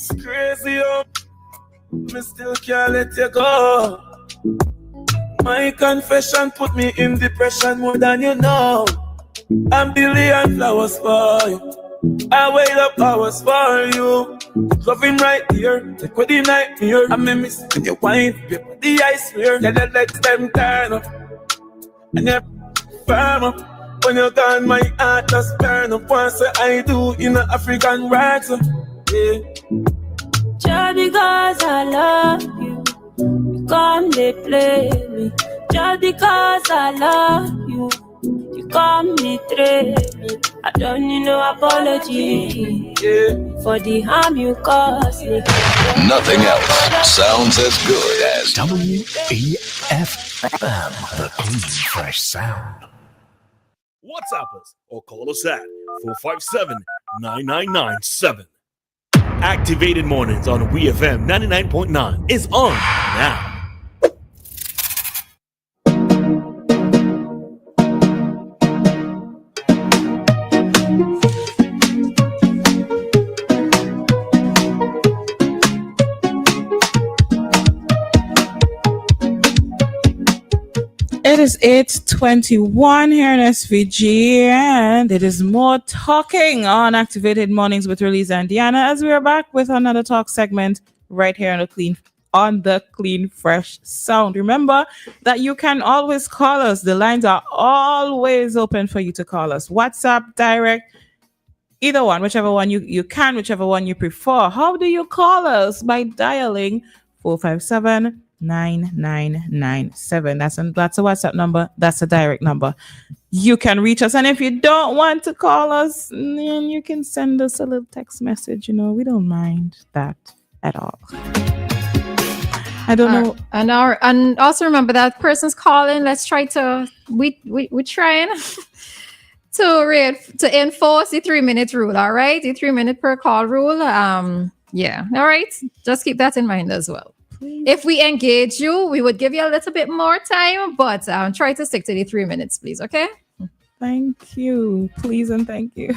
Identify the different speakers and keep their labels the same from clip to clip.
Speaker 1: It's crazy, oh. Me still can't let you go. My confession put me in depression more than you know. I'm billion flowers for you. I wait up hours for you. Love him right here, take with the nightmare. I may miss when you wine, baby, the I swear. Yeah, the legs them turn up, and you firm up. When you're gone, my heart just burn up. Once I do in the African rights, yeah.
Speaker 2: Just because I love you, you come they play me. Just because I love you, you come betray me. I don't need no apology, yeah, for the harm you caused me.
Speaker 3: Nothing else sounds as good as
Speaker 4: WEFM, the clean, fresh sound.
Speaker 5: WhatsApp us or call us at 457-9997. Activated Mornings on WEFM 99.9 is on now.
Speaker 6: It is 8:21 here in SVG, and it is more talking on Activated Mornings with Roleza and Dianna, as we are back with another talk segment right here on the clean, fresh sound. Remember that you can always call us. The lines are always open for you to call us. WhatsApp, direct, either one, whichever one you can, whichever one you prefer. How do you call us? By dialing 457-9997. That's a WhatsApp number. That's a direct number. You can reach us. And if you don't want to call us, then you can send us a little text message. You know, we don't mind that at all. I don't know.
Speaker 7: And also remember that person's calling. Let's try to we're trying to enforce the 3-minute rule. All right, the 3-minute per call rule. Yeah. All right. Just keep that in mind as well. If we engage you, we would give you a little bit more time, but try to stick to the 3 minutes, please. Okay?
Speaker 6: Thank you. Please and thank you.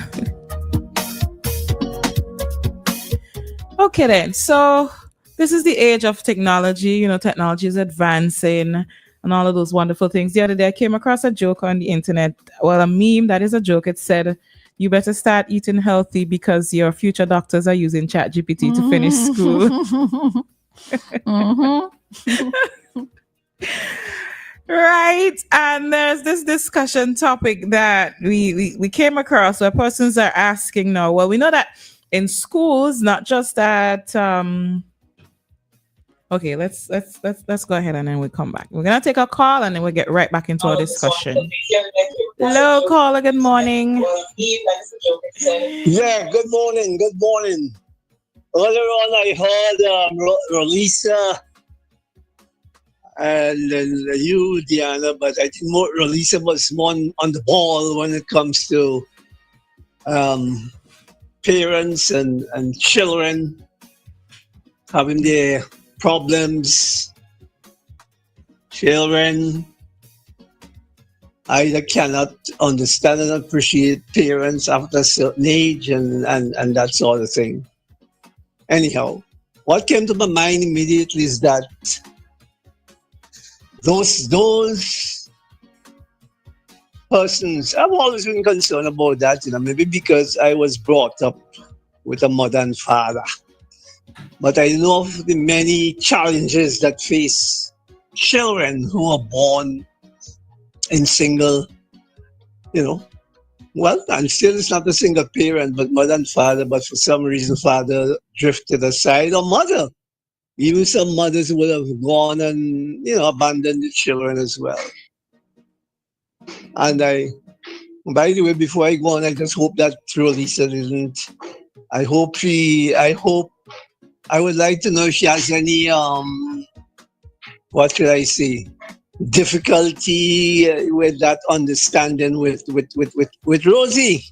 Speaker 6: Okay, then. So this is the age of technology. You know, technology is advancing and all of those wonderful things. The other day, I came across a joke on the internet. Well, a meme that is a joke. It said, you better start eating healthy because your future doctors are using ChatGPT to finish school. Right. And there's this discussion topic that we came across where persons are asking now, well, we know that in schools, not just at okay, let's go ahead and then we'll come back. We're gonna take a call and then we'll get right back into our discussion. Hello, caller, good morning.
Speaker 8: Yeah, good morning. Earlier on, I heard Roleza and you, Dianna, but I think Roleza was more on the ball when it comes to parents and children having their problems. Children either cannot understand and appreciate parents after a certain age and that sort of thing. Anyhow, what came to my mind immediately is that those persons, I've always been concerned about that, maybe because I was brought up with a mother and father. But I know of the many challenges that face children who are born in single, well, and still it's not a single parent, but mother and father, but for some reason father drifted aside, or mother. Even some mothers would have gone and, abandoned the children as well. And by the way, before I go on, I just hope that Roleza didn't. I would like to know if she has any, what should I say, difficulty with that understanding with Rosie.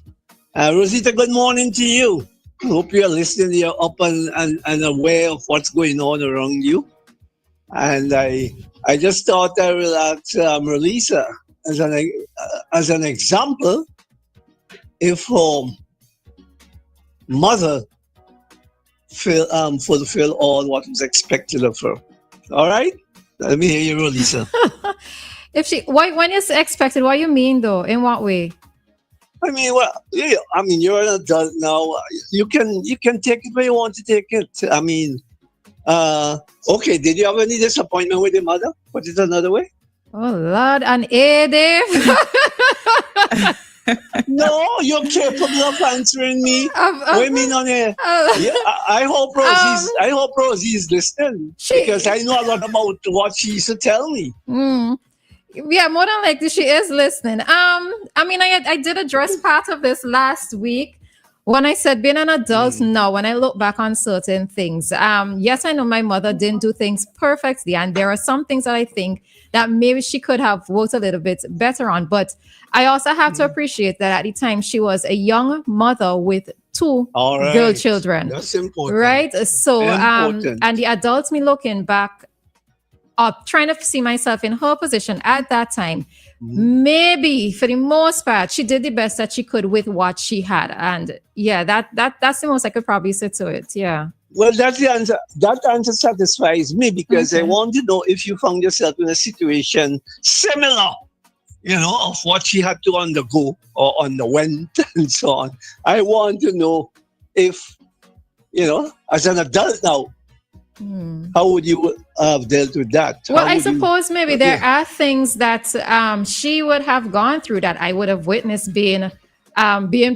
Speaker 8: Rosita, good morning to you. I hope you're listening, you're up and aware of what's going on around you. And I just thought I will ask Roleza as an example, if her mother fulfill all what was expected of her. All right? Let me hear you, Roleza.
Speaker 7: If she, why, when is expected? What you mean though? In what way?
Speaker 8: I mean, well, yeah, I mean, you're an adult now. You can take it where you want to take it. I mean, okay. Did you have any disappointment with your mother? Put it another way.
Speaker 7: Oh Lord, an A, Dave.
Speaker 8: No, you're capable of answering me. What mean on here? Yeah, I hope Rosie is listening because I know a lot about what she used to tell me.
Speaker 7: Yeah, more than likely she is listening. I mean, I did address part of this last week when I said being an adult now, when I look back on certain things. Yes, I know my mother didn't do things perfectly, and there are some things that I think that maybe she could have worked a little bit better on. But I also have to appreciate that at the time she was a young mother with two girl children.
Speaker 8: That's important.
Speaker 7: Right? So and the adults me looking back up, trying to see myself in her position at that time. Maybe for the most part, she did the best that she could with what she had. And yeah, that's the most I could probably say to it. Yeah.
Speaker 8: Well, that's the answer. That answer satisfies me because I want to know if you found yourself in a situation similar, of what she had to undergo or underwent and so on. I want to know if, as an adult now, how would you have dealt with that?
Speaker 7: Well, I suppose maybe there are things that she would have gone through that I would have witnessed being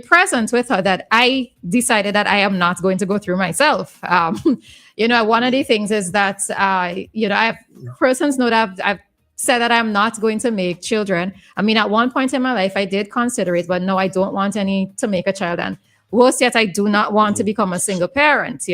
Speaker 7: present with her that I decided that I am not going to go through myself. One of the things is that, I have persons know that I've said that I'm not going to make children. I mean, at one point in my life, I did consider it, but no, I don't want to make a child. And worse yet, I do not want to become a single parent,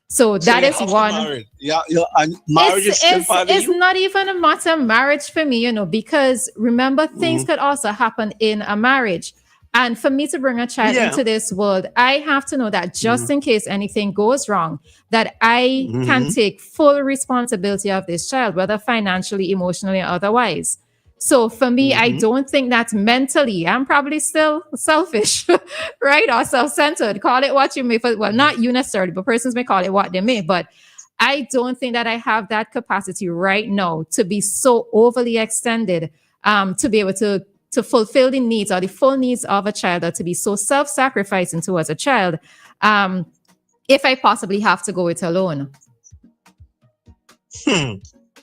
Speaker 7: So that is one.
Speaker 8: Yeah, and marriage is still part of
Speaker 7: It's
Speaker 8: you?
Speaker 7: not even a matter of marriage for me, because remember, things could also happen in a marriage. And for me to bring a child into this world, I have to know that just in case anything goes wrong, that I can take full responsibility of this child, whether financially, emotionally, or otherwise. So for me, I don't think that mentally, I'm probably still selfish, right? Or self-centered. Call it what you may. Well, not you necessarily, but persons may call it what they may. But I don't think that I have that capacity right now to be so overly extended, to be able to fulfill the needs or the full needs of a child, or to be so self-sacrificing towards a child, if I possibly have to go it alone.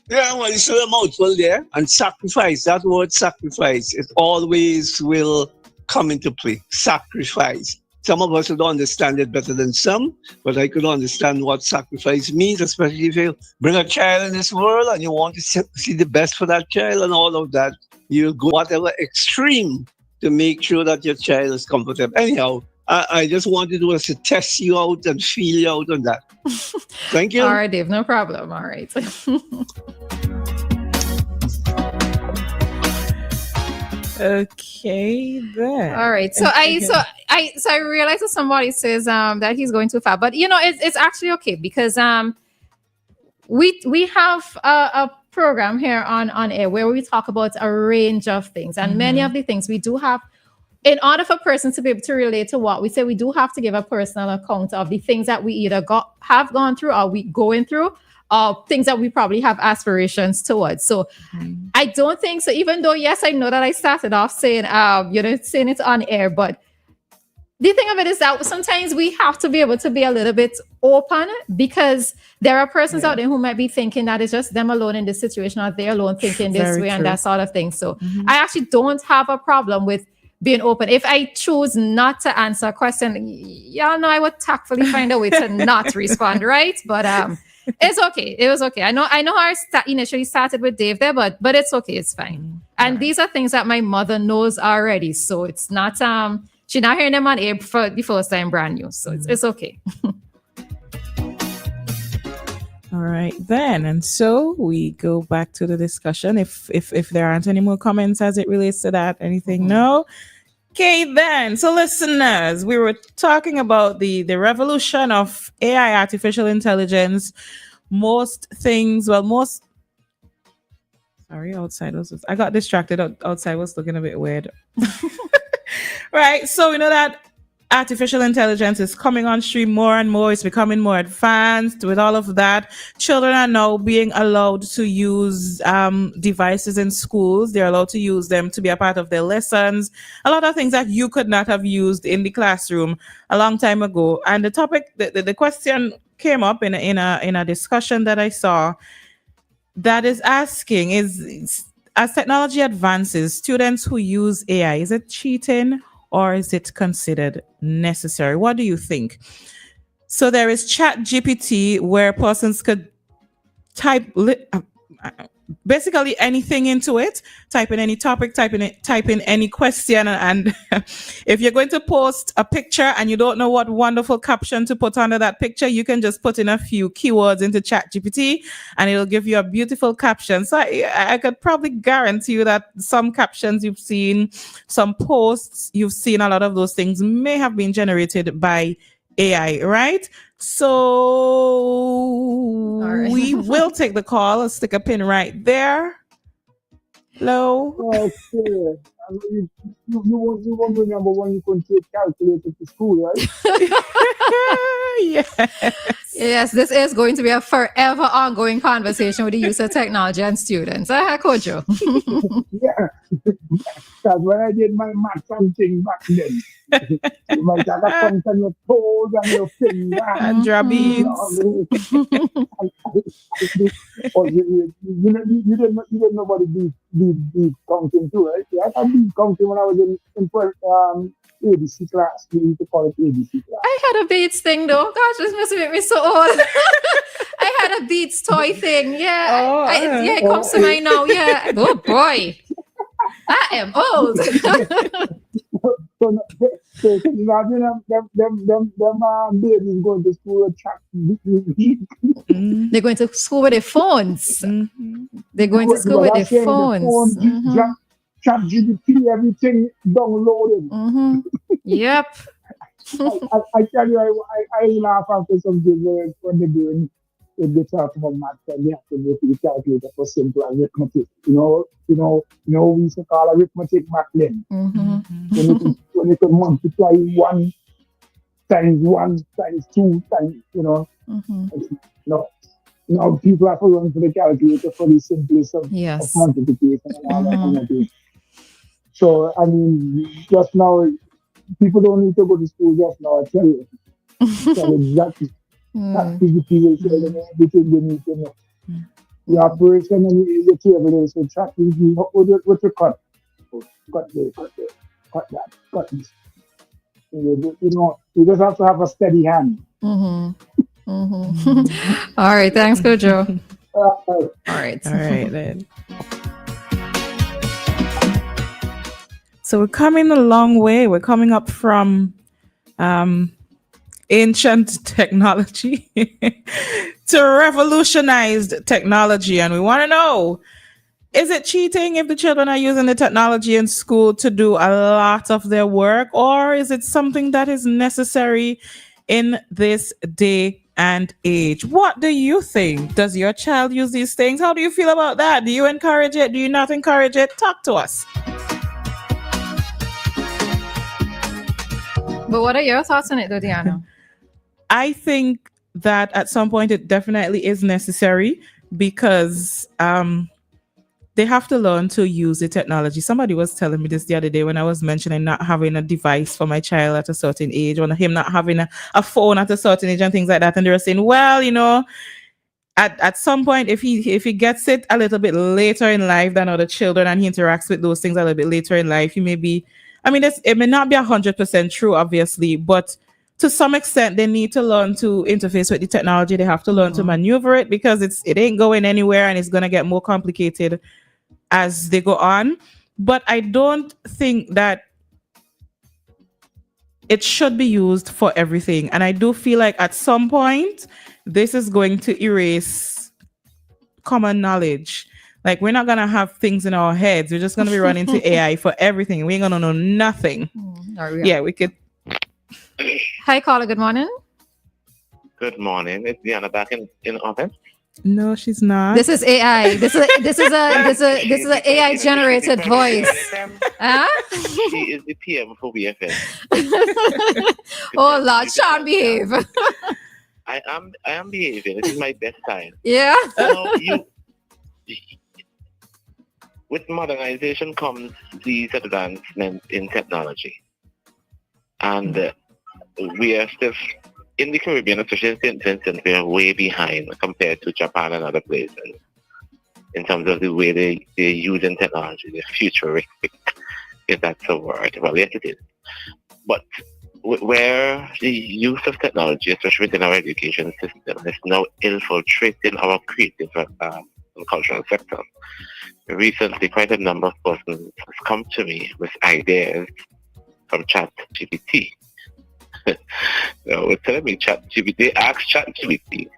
Speaker 8: Yeah, well, you see a mouthful there. And sacrifice, that word sacrifice, it always will come into play. Sacrifice. Some of us would understand it better than some, but I could understand what sacrifice means, especially if you bring a child in this world and you want to see the best for that child and all of that. You go whatever extreme to make sure that your child is comfortable. Anyhow, I just wanted to test you out and feel you out on that. Thank you.
Speaker 7: All right, Dave, no problem. All right.
Speaker 6: Okay, then.
Speaker 7: All right. So I realized that somebody says that he's going too far, but it's actually okay because we have a program here on air where we talk about a range of things, and many of the things we do have. In order for persons to be able to relate to what we say, we do have to give a personal account of the things that we either have gone through or we going through, or things that we probably have aspirations towards. So I don't think so, even though, yes, I know that I started off saying, saying it on air, but the thing of it is that sometimes we have to be able to be a little bit open, because there are persons out there who might be thinking that it's just them alone in this situation, or they're alone thinking this way and that sort of thing. So I actually don't have a problem with being open. If I choose not to answer a question, y'all know I would tactfully find a way to not respond, right? But it's okay. It was okay. I know how I initially started with Dave there, but it's okay. It's fine. And these are things that my mother knows already. So it's not she's not hearing them on air for the first time brand new. So it's okay.
Speaker 6: All right, then. And so we go back to the discussion. If there aren't any more comments as it relates to that, anything? No? Okay, then. So listeners, we were talking about the revolution of AI, artificial intelligence. Sorry, outside I got distracted. Outside was looking a bit weird. Right. So we know that artificial intelligence is coming on stream more and more. It's becoming more advanced. With all of that, children are now being allowed to use devices in schools. They're allowed to use them to be a part of their lessons. A lot of things that you could not have used in the classroom a long time ago. And the topic, the question came up in a discussion that I saw that is asking is, as technology advances, students who use AI, is it cheating or is it considered necessary? What do you think? So there is Chat GPT where persons could type basically anything into it, type in any topic, type in any question, and if you're going to post a picture and you don't know what wonderful caption to put under that picture, you can just put in a few keywords into Chat GPT and it'll give you a beautiful caption. So I could probably guarantee you that some captions you've seen, some posts you've seen, a lot of those things may have been generated by AI, right? So we will take the call. Let's stick a pin right there. Hello.
Speaker 9: Okay. I mean, you won't remember when you couldn't take calculator to school, right?
Speaker 6: Yes.
Speaker 7: Yes, this is going to be a forever ongoing conversation with the use of technology and students. Kojo.
Speaker 9: Yeah. Because when I did my math something back then, you might have a count on your toes and your fingers.
Speaker 6: And your beads.
Speaker 9: Oh, you didn't know about the bead counting too, right? Yeah, I had bead counting when I was in ABC class. We used to call it ABC class.
Speaker 7: I had a Beats thing though. Gosh, this must make me so old. I had a Beats toy thing. Yeah. It comes to mind now. Yeah. Oh boy. I am old.
Speaker 9: So imagine them babies going to school and chat.
Speaker 7: They're going to school with their phones.
Speaker 6: Mm-hmm.
Speaker 7: They're going to school with their phones.
Speaker 9: Chat GPT, everything downloaded.
Speaker 7: Mm-hmm. Yep.
Speaker 9: I tell you, I laugh after some people when they're doing, if they talk about math, and they have to go to the calculator for simple arithmetic. You know, we used to call arithmetic back then.
Speaker 7: Mm-hmm.
Speaker 9: When you could multiply 1 times 1 times 2 times,
Speaker 7: Mm-hmm.
Speaker 9: Now people have to run for the calculator for the simplest of multiplication and all that kind of thing. So, I mean, just now, people don't need to go to school just now, I tell you. So exactly. Activity will show them everything they need to know. The operation and the table is so chat with you. What you cut? Cut this, cut that, cut this. You just have to have a steady hand.
Speaker 7: Mm-hmm. Mm-hmm. All right, thanks, Kojo. All right
Speaker 6: then. So we're coming a long way. We're coming up from ancient technology to revolutionized technology. And we want to know, is it cheating if the children are using the technology in school to do a lot of their work? Or is it something that is necessary in this day and age? What do you think? Does your child use these things? How do you feel about that? Do you encourage it? Do you not encourage it? Talk to us.
Speaker 7: But what are your thoughts on it, though, Dianna?
Speaker 6: I think that at some point it definitely is necessary because they have to learn to use the technology. Somebody was telling me this the other day when I was mentioning not having a device for my child at a certain age, or him not having a phone at a certain age and things like that. And they were saying, well, at some point, if he gets it a little bit later in life than other children and he interacts with those things a little bit later in life, he may be, it may not be 100% true, obviously, but to some extent, they need to learn to interface with the technology. They have to learn to maneuver it because it ain't going anywhere and it's going to get more complicated as they go on. But I don't think that it should be used for everything. And I do feel like at some point, this is going to erase common knowledge. Like, we're not going to have things in our heads. We're just going to be running to AI for everything. We ain't going to know nothing. Yeah, we could.
Speaker 7: Hi, caller. Good morning.
Speaker 10: Good morning. It's Dianna back in office.
Speaker 6: No, she's not.
Speaker 7: This is AI. This is an AI generated voice. Huh?
Speaker 10: She is the PM for WEFM.
Speaker 7: Oh Lord, Sean, behave.
Speaker 10: I am behaving. This is my best time.
Speaker 7: Yeah.
Speaker 10: With modernization comes these advancements in technology, and we are still in the Caribbean, especially in St. Vincent, we are way behind compared to Japan and other places in terms of the way they're using technology. They're futuristic, if that's a word. Well, yes, it is. But where the use of technology, especially within our education system, is now infiltrating our creative and cultural sector. Recently, quite a number of persons have come to me with ideas from ChatGPT. We're telling me ChatGPT, ask ChatGPT,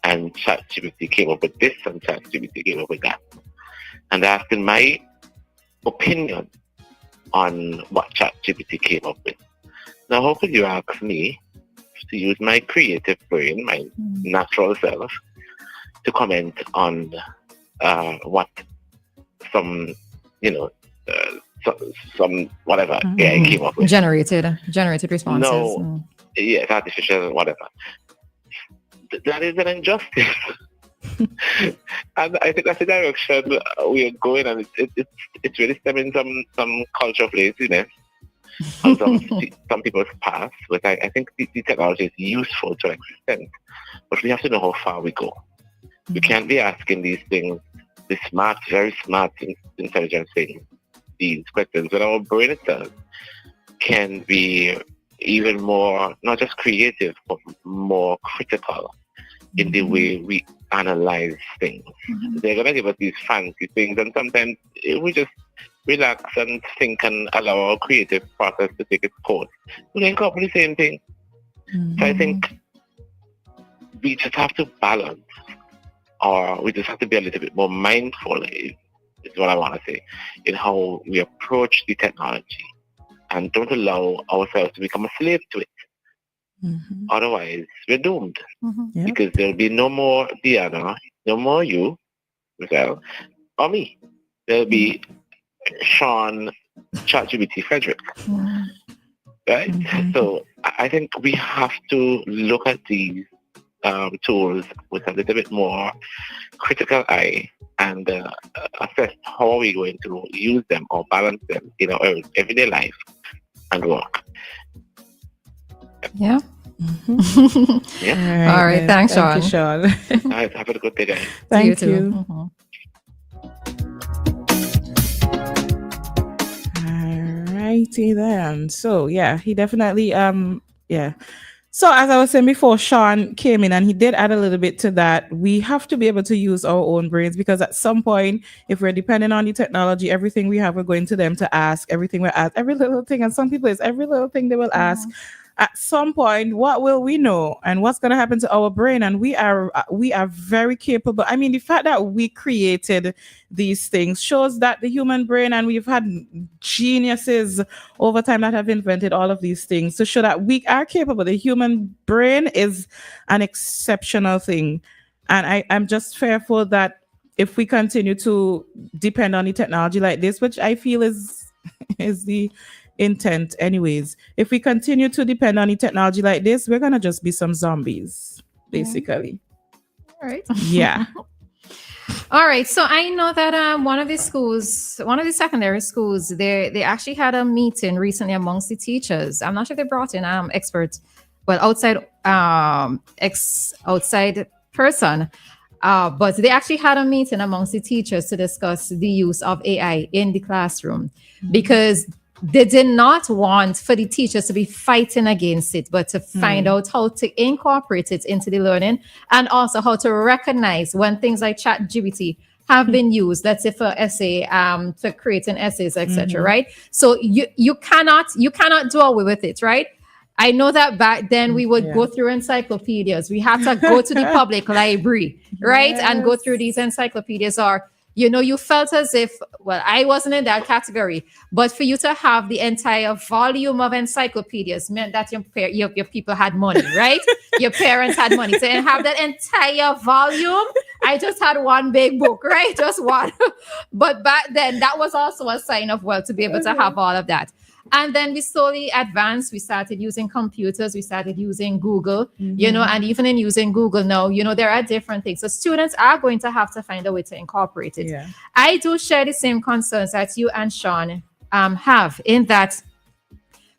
Speaker 10: and ChatGPT came up with this, and ChatGPT came up with that. And asking my opinion on what ChatGPT came up with. Now, how could you ask me to use my creative brain, my natural self, to comment on what some, some whatever AI came up with?
Speaker 7: Generated responses.
Speaker 10: No, yes, artificial, whatever. That is an injustice. And I think that's the direction we are going, and it's really stemming some culture of laziness on some people's past. But I think the technology is useful to an extent, but we have to know how far we go. We can't be asking these things, the smart, very smart, intelligent things, these questions, when our brain itself can be even more, not just creative, but more critical in the way we analyze things. They're going to give us these fancy things, and sometimes we just relax and think and allow our creative process to take its course. We can come up with the same thing. So I think we just have to balance, or we just have to be a little bit more mindful, is what I want to say, in how we approach the technology, and don't allow ourselves to become a slave to it. Otherwise, we're doomed. Because there'll be no more Dianna, no more you, Michelle, or me. There'll be Sean, ChatGPT, Frederick. Right? So I think we have to look at these tools with a little bit more critical eye and assess how are we going to use them or balance them in our everyday life and work.
Speaker 7: Yeah.
Speaker 10: Yeah.
Speaker 7: All right. Thanks, Sean.
Speaker 6: Thank you, Sean.
Speaker 10: All right, have a good day, guys.
Speaker 6: Thank
Speaker 7: you.
Speaker 6: you. Alrighty then. So yeah, he definitely So as I was saying before, Sean came in and he did add a little bit to that. We have to be able to use our own brains, because at some point, if we're dependent on the technology, everything we have, we're going to them to ask, everything we ask, every little thing. And some people, it's every little thing they will ask. At some point, what will we know, and what's going to happen to our brain? And we are very capable. I mean, the fact that we created these things shows that the human brain, and we've had geniuses over time that have invented all of these things to show that we are capable. The human brain is an exceptional thing. And I'm just fearful that if we continue to depend on the technology like this, which I feel is the intent anyways, if we continue to depend on the technology like this, we're gonna just be some zombies, basically.
Speaker 7: All right.
Speaker 6: Yeah.
Speaker 7: All right. So I know that one of the secondary schools, they actually had a meeting recently amongst the teachers. I'm not sure if they brought in experts, but outside person. But they actually had a meeting amongst the teachers to discuss the use of AI in the classroom, because they did not want for the teachers to be fighting against it, but to find out how to incorporate it into the learning, and also how to recognize when things like ChatGPT have been used, let's say for essay, to creating essays, etc. Right? So you cannot do away with it, right? I know that back then we would go through encyclopedias. We had to go to the public library, right? And go through these encyclopedias, or you felt as if, well, I wasn't in that category, but for you to have the entire volume of encyclopedias meant that your people had money, right? Your parents had money. So have that entire volume I just had one big book, right? Just one. But back then, that was also a sign of wealth to be able to have all of that. And then we slowly advanced. We started using computers. We started using Google, and even in using Google now, there are different things. So students are going to have to find a way to incorporate it.
Speaker 6: Yeah.
Speaker 7: I do share the same concerns that you and Sean have, in that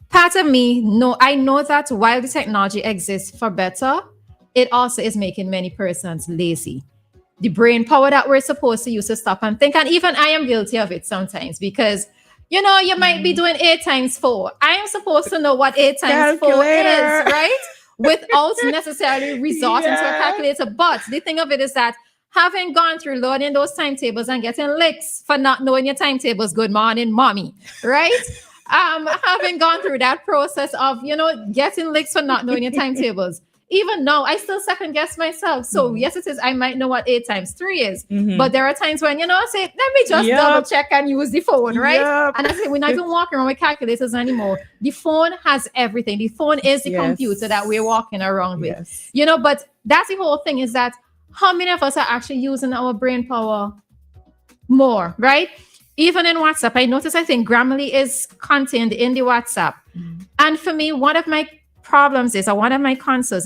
Speaker 7: part of me, I know that while the technology exists for better, it also is making many persons lazy. The brain power that we're supposed to use to stop and think, and even I am guilty of it sometimes, because you might be doing 8 times 4. I am supposed to know what 8 times 4 is, right? Without necessarily resorting to a calculator. But the thing of it is that having gone through learning those timetables and getting licks for not knowing your timetables, good morning, mommy, right? Having gone through that process of, getting licks for not knowing your timetables. Even now, I still second guess myself. So yes, it is. I might know what 8 times 3 is, but there are times when I say, let me just double check and use the phone, right? And I say, we're not even walking around with calculators anymore. The phone has everything. The phone is the computer that we're walking around with, But that's the whole thing, is that how many of us are actually using our brain power more, right? Even in WhatsApp, I notice, I think Grammarly is contained in the WhatsApp, and for me, one of my problems is, or one of my concerns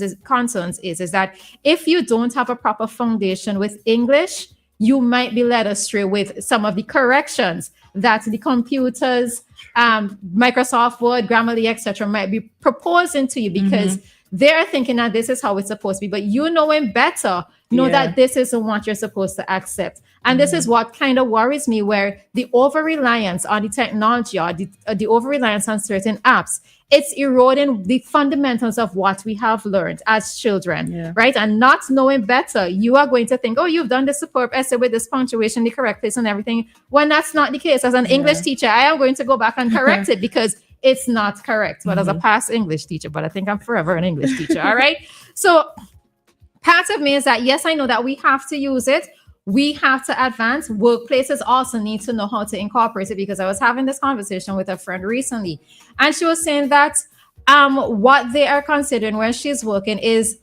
Speaker 7: is that if you don't have a proper foundation with English, you might be led astray with some of the corrections that the computers, Microsoft Word, Grammarly, etc., might be proposing to you, because they're thinking that this is how it's supposed to be, but knowing better, that this isn't what you're supposed to accept. And this is what kind of worries me, where the over-reliance on the technology, or the over-reliance on certain apps, it's eroding the fundamentals of what we have learned as children, right? And not knowing better, you are going to think, oh, you've done this superb essay with this punctuation, the correct place and everything, when that's not the case. As an English teacher, I am going to go back and correct it, because it's not correct. But as a past English teacher, but I think I'm forever an English teacher, all right? So part of me is that, yes, I know that we have to use it. We have to advance. Workplaces also need to know how to incorporate it, because I was having this conversation with a friend recently, and she was saying that what they are considering when she's working is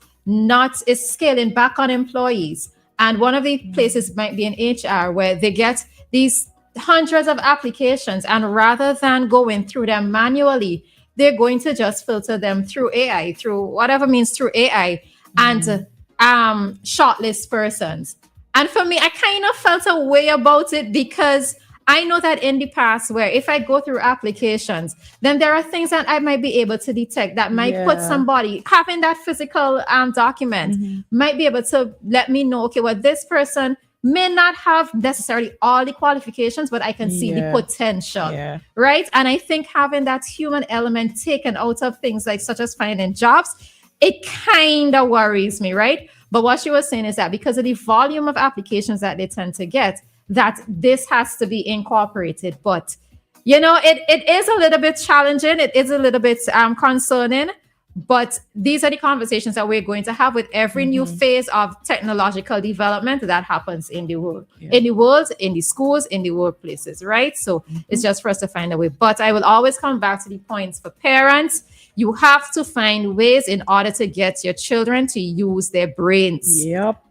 Speaker 7: scaling back on employees. And one of the places might be in HR, where they get these hundreds of applications, and rather than going through them manually, they're going to just filter them through AI, through whatever means through AI, and shortlist persons. And for me, I kind of felt a way about it, because I know that in the past, where if I go through applications, then there are things that I might be able to detect that might put somebody, having that physical document, might be able to let me know, okay, well, this person may not have necessarily all the qualifications, but I can see the potential, right? And I think having that human element taken out of things like such as finding jobs, it kind of worries me, right? But what she was saying is that because of the volume of applications that they tend to get, that this has to be incorporated. But, it is a little bit challenging. It is a little bit concerning. But these are the conversations that we're going to have with every new phase of technological development that happens in the world, in the schools, in the workplaces, right? So it's just for us to find a way. But I will always come back to the points for parents. You have to find ways in order to get your children to use their brains.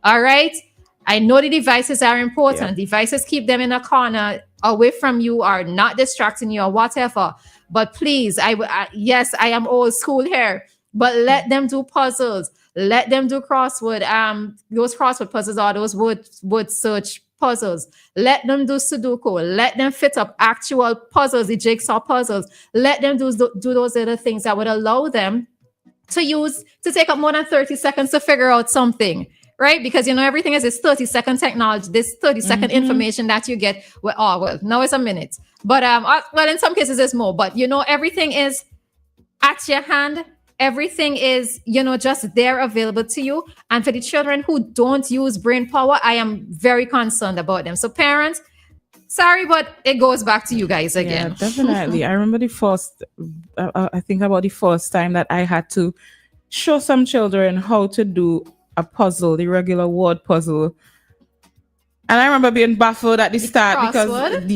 Speaker 7: All right? I know the devices are important. Devices keep them in a corner away from you, or not distracting you or whatever. But please, yes, I am old school here, but let them do puzzles. Let them do crossword, those crossword puzzles, or those word search puzzles. Let them do Sudoku. Let them fit up actual puzzles, the jigsaw puzzles. Let them do those other things that would allow them to take up more than 30 seconds to figure out something, right? Because, everything is this 30-second technology, this 30-second information that you get. Well, now it's a minute. But, in some cases it's more. But, everything is at your hand. Everything is, just there available to you. And for the children who don't use brain power, I am very concerned about them. So parents, sorry, but it goes back to you guys again.
Speaker 6: Yeah, definitely. I remember I think about the first time that I had to show some children how to do a puzzle, the regular word puzzle. And I remember being baffled at the start
Speaker 7: crossword?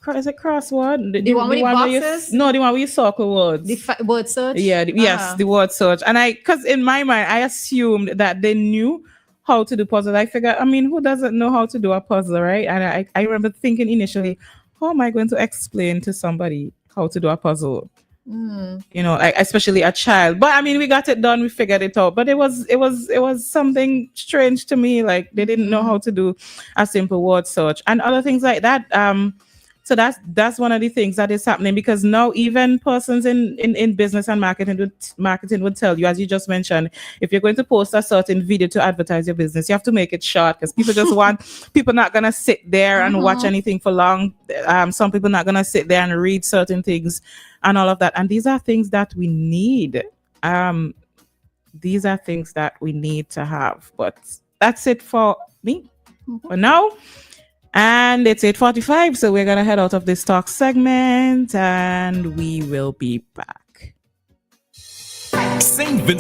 Speaker 6: Because is it crossword?
Speaker 7: The one with the boxes?
Speaker 6: The one where you circle words.
Speaker 7: The word search?
Speaker 6: Yeah, yes, the word search. And because in my mind, I assumed that they knew how to do puzzle. I figured, I mean, who doesn't know how to do a puzzle, right? And I remember thinking initially, how am I going to explain to somebody how to do a puzzle? You know, like especially a child. But I mean, we got it done. We figured it out. But it was something strange to me. Like they didn't know how to do a simple word search and other things like that. So that's one of the things that is happening, because now even persons in business and marketing would tell you, as you just mentioned, if you're going to post a certain video to advertise your business, you have to make it short, because people just want people not gonna sit there and watch anything for long. Some people not gonna sit there and read certain things and all of that. And these are things that we need. These are things that we need to have. But that's it for me for now. And it's 8:45, so we're going to head out of this talk segment and we will be back.
Speaker 5: St. Vincent